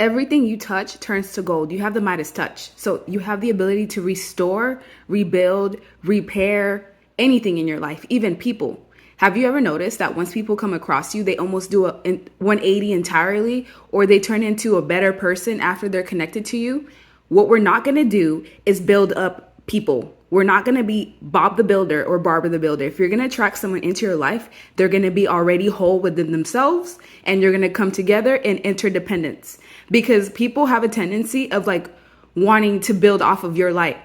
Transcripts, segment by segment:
Everything you touch turns to gold. You have the Midas touch. So you have the ability to restore, rebuild, repair anything in your life, even people. Have you ever noticed that once people come across you, they almost do a 180 entirely, or they turn into a better person after they're connected to you? What we're not going to do is build up people. We're not going to be Bob the Builder or Barbara the Builder. If you're going to attract someone into your life, they're going to be already whole within themselves, and you're going to come together in interdependence, because people have a tendency of like wanting to build off of your light.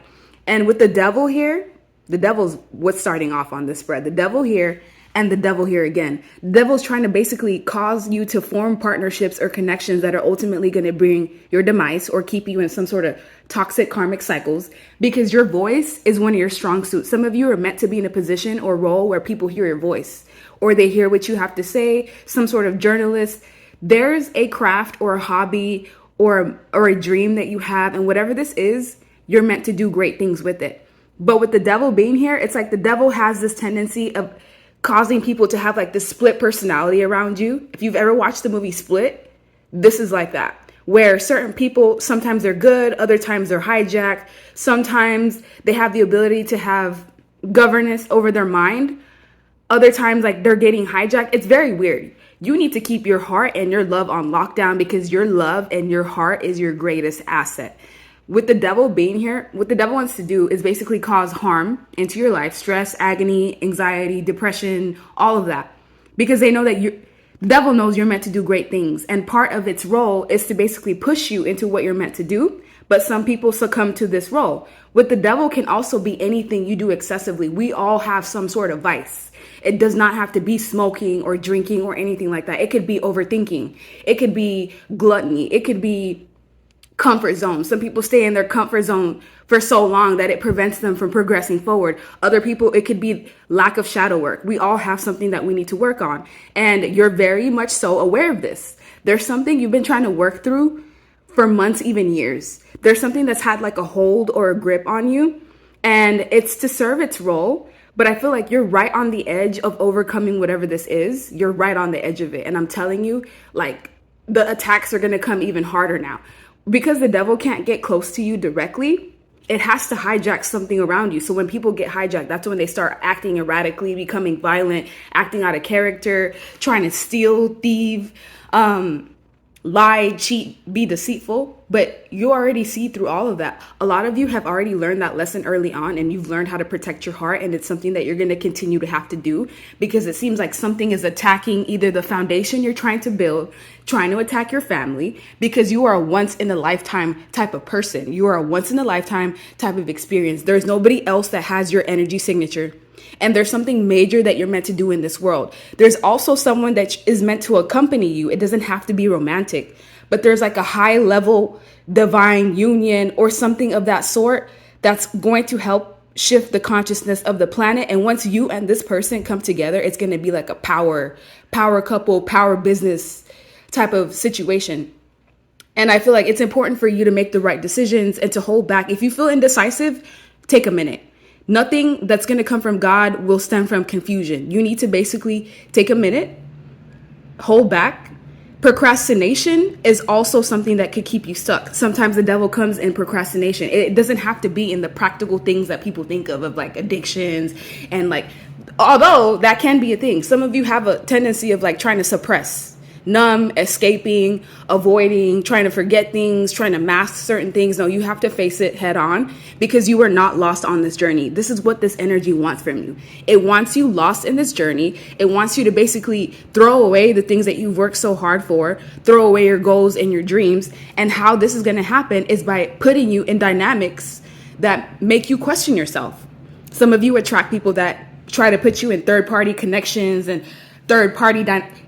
And with the devil here, the devil's what's starting off on this spread. The devil here and the devil here again. The devil's trying to basically cause you to form partnerships or connections that are ultimately going to bring your demise or keep you in some sort of toxic karmic cycles, because your voice is one of your strong suits. Some of you are meant to be in a position or role where people hear your voice or they hear what you have to say, some sort of journalist. There's a craft or a hobby or a dream that you have, and whatever this is, you're meant to do great things with it. But with the devil being here, it's like the devil has this tendency of causing people to have like this split personality around you. If you've ever watched the movie Split, this is like that, where certain people, sometimes they're good, other times they're hijacked. Sometimes they have the ability to have governance over their mind. Other times, like, they're getting hijacked. It's very weird. You need to keep your heart and your love on lockdown, because your love and your heart is your greatest asset. With the devil being here, what the devil wants to do is basically cause harm into your life, stress, agony, anxiety, depression, all of that, because they know that the devil knows you're meant to do great things. And part of its role is to basically push you into what you're meant to do. But some people succumb to this role. With the devil can also be anything you do excessively. We all have some sort of vice. It does not have to be smoking or drinking or anything like that. It could be overthinking. It could be gluttony. It could be comfort zone. Some people stay in their comfort zone for so long that it prevents them from progressing forward. Other people, it could be lack of shadow work. We all have something that we need to work on. And you're very much so aware of this. There's something you've been trying to work through for months, even years. There's something that's had like a hold or a grip on you, and it's to serve its role. But I feel like you're right on the edge of overcoming whatever this is. You're right on the edge of it. And I'm telling you, like, the attacks are going to come even harder now. Because the devil can't get close to you directly, it has to hijack something around you. So when people get hijacked, that's when they start acting erratically, becoming violent, acting out of character, trying to steal, thieve, lie, cheat, be deceitful. But you already see through all of that. A lot of you have already learned that lesson early on, and you've learned how to protect your heart. And it's something that you're going to continue to have to do, because it seems like something is attacking either the foundation you're trying to build, trying to attack your family, because you are a once in a lifetime type of person. You are a once in a lifetime type of experience. There's nobody else that has your energy signature. And there's something major that you're meant to do in this world. There's also someone that is meant to accompany you. It doesn't have to be romantic, but there's like a high level divine union or something of that sort that's going to help shift the consciousness of the planet. And once you and this person come together, it's going to be like a power couple, power business type of situation. And I feel like it's important for you to make the right decisions and to hold back. If you feel indecisive, take a minute. Nothing that's going to come from God will stem from confusion. You need to basically take a minute, hold back. Procrastination is also something that could keep you stuck. Sometimes the devil comes in procrastination. It doesn't have to be in the practical things that people think of like addictions and like, although that can be a thing. Some of you have a tendency of like trying to suppress, numb, escaping, avoiding, trying to forget things, trying to mask certain things. No, you have to face it head on, because you are not lost on this journey. This is what this energy wants from you. It wants you lost in this journey. It wants you to basically throw away the things that you've worked so hard for, throw away your goals and your dreams. And how this is going to happen is by putting you in dynamics that make you question yourself. Some of you attract people that try to put you in third-party connections and third-party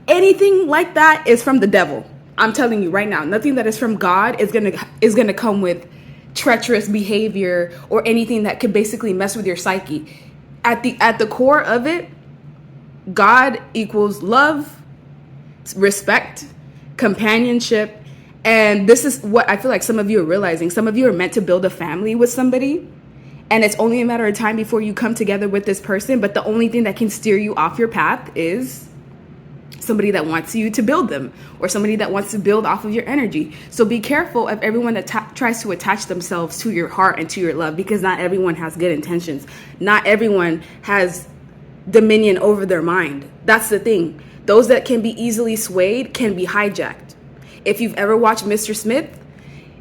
anything like that is from the devil. I'm telling you right now, nothing that is from God is gonna come with treacherous behavior or anything that could basically mess with your psyche. At the core of it, God equals love, respect, companionship, and this is what I feel like some of you are realizing. Some of you are meant to build a family with somebody, and it's only a matter of time before you come together with this person. But the only thing that can steer you off your path is somebody that wants you to build them, or somebody that wants to build off of your energy. So be careful of everyone that tries to attach themselves to your heart and to your love, because not everyone has good intentions. Not everyone has dominion over their mind. That's the thing. Those that can be easily swayed can be hijacked. If you've ever watched Mr. Smith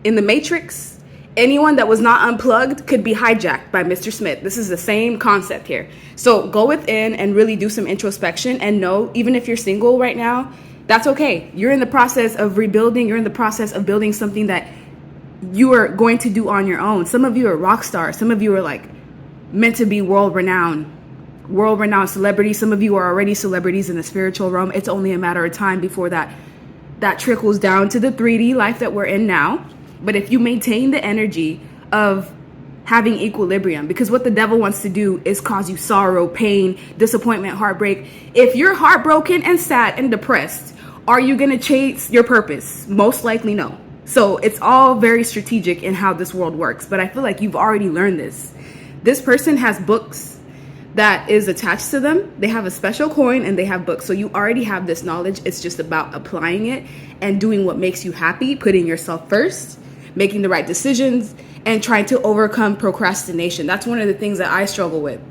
in The Matrix, anyone that was not unplugged could be hijacked by Mr. Smith. This is the same concept here. So go within and really do some introspection, and know, even if you're single right now, that's okay. You're in the process of rebuilding. You're in the process of building something that you are going to do on your own. Some of you are rock stars. Some of you are like meant to be world-renowned celebrities. Some of you are already celebrities in the spiritual realm. It's only a matter of time before that trickles down to the 3D life that we're in now. But if you maintain the energy of having equilibrium, because what the devil wants to do is cause you sorrow, pain, disappointment, heartbreak. If you're heartbroken and sad and depressed, are you going to chase your purpose? Most likely no. So it's all very strategic in how this world works. But I feel like you've already learned this. This person has books that is attached to them. They have a special coin and they have books. So you already have this knowledge. It's just about applying it and doing what makes you happy, putting yourself first, making the right decisions, and trying to overcome procrastination. That's one of the things that I struggle with.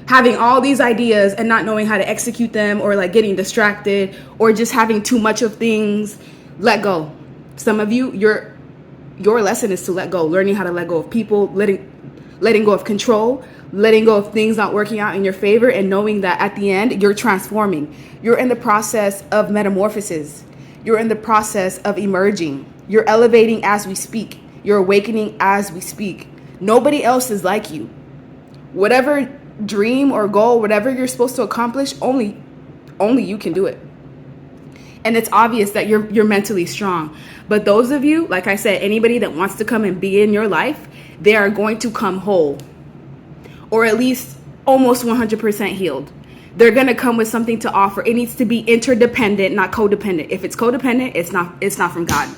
Having all these ideas and not knowing how to execute them, or like getting distracted, or just having too much of things. Let go. Some of you, your lesson is to let go, learning how to let go of people, letting go of control, letting go of things not working out in your favor, and knowing that at the end, you're transforming. You're in the process of metamorphosis. You're in the process of emerging. You're elevating as we speak. You're awakening as we speak. Nobody else is like you. Whatever dream or goal, whatever you're supposed to accomplish, only you can do it. And it's obvious that you're mentally strong. But those of you, like I said, anybody that wants to come and be in your life, they are going to come whole, or at least almost 100% healed. They're going to come with something to offer. It needs to be interdependent, not codependent. If it's codependent, it's not from God.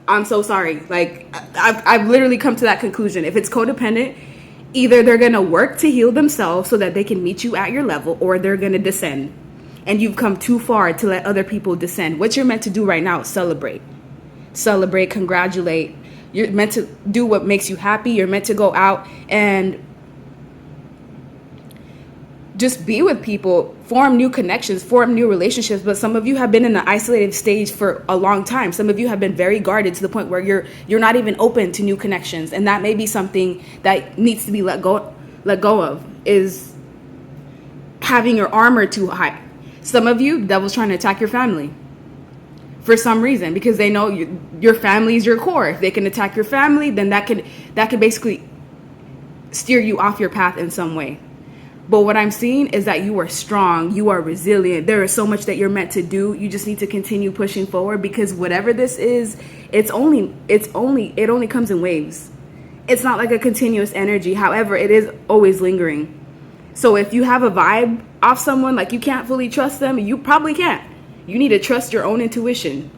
I'm so sorry. Like, I've literally come to that conclusion. If it's codependent, either they're going to work to heal themselves so that they can meet you at your level, or they're going to descend. And you've come too far to let other people descend. What you're meant to do right now is celebrate. Celebrate, congratulate. You're meant to do what makes you happy. You're meant to go out and just be with people, form new connections, form new relationships. But some of you have been in an isolated stage for a long time. Some of you have been very guarded to the point where you're not even open to new connections. And that may be something that needs to be let go of, is having your armor too high. Some of you, the devil's trying to attack your family for some reason, because they know your family is your core. If they can attack your family, then that can basically steer you off your path in some way. But what I'm seeing is that you are strong, you are resilient. There is so much that you're meant to do. You just need to continue pushing forward, because whatever this is, it only comes in waves. It's not like a continuous energy. However, it is always lingering. So if you have a vibe off someone, like you can't fully trust them, you probably can't. You need to trust your own intuition.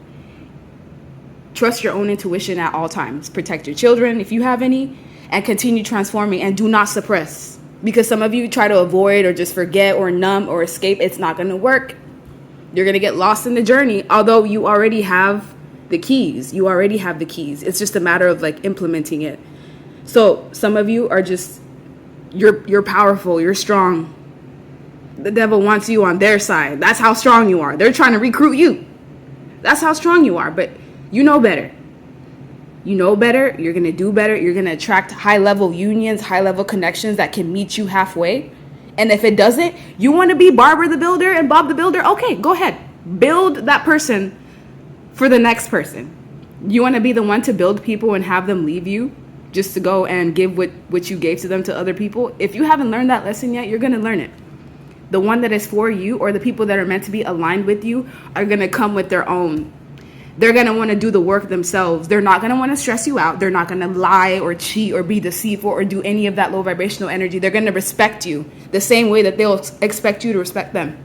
Trust your own intuition at all times. Protect your children if you have any, and continue transforming, and do not suppress. Because some of you try to avoid, or just forget, or numb, or escape. It's not going to work. You're going to get lost in the journey, although you already have the keys. You already have the keys. It's just a matter of like implementing it. So some of you are just, you're powerful. You're strong. The devil wants you on their side. That's how strong you are. They're trying to recruit you. That's how strong you are. But you know better. You know better. You're going to do better. You're going to attract high-level unions, high-level connections that can meet you halfway. And if it doesn't, you want to be Barbara the Builder and Bob the Builder? Okay, go ahead. Build that person for the next person. You want to be the one to build people and have them leave you just to go and give what you gave to them to other people? If you haven't learned that lesson yet, you're going to learn it. The one that is for you, or the people that are meant to be aligned with you, are going to come with their own. They're going to want to do the work themselves. They're not going to want to stress you out. They're not going to lie or cheat or be deceitful or do any of that low vibrational energy. They're going to respect you the same way that they'll expect you to respect them.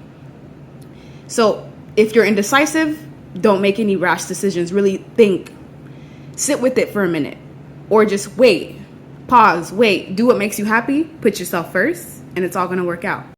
So if you're indecisive, don't make any rash decisions. Really think. Sit with it for a minute. Or just wait. Pause. Wait. Do what makes you happy. Put yourself first. And it's all going to work out.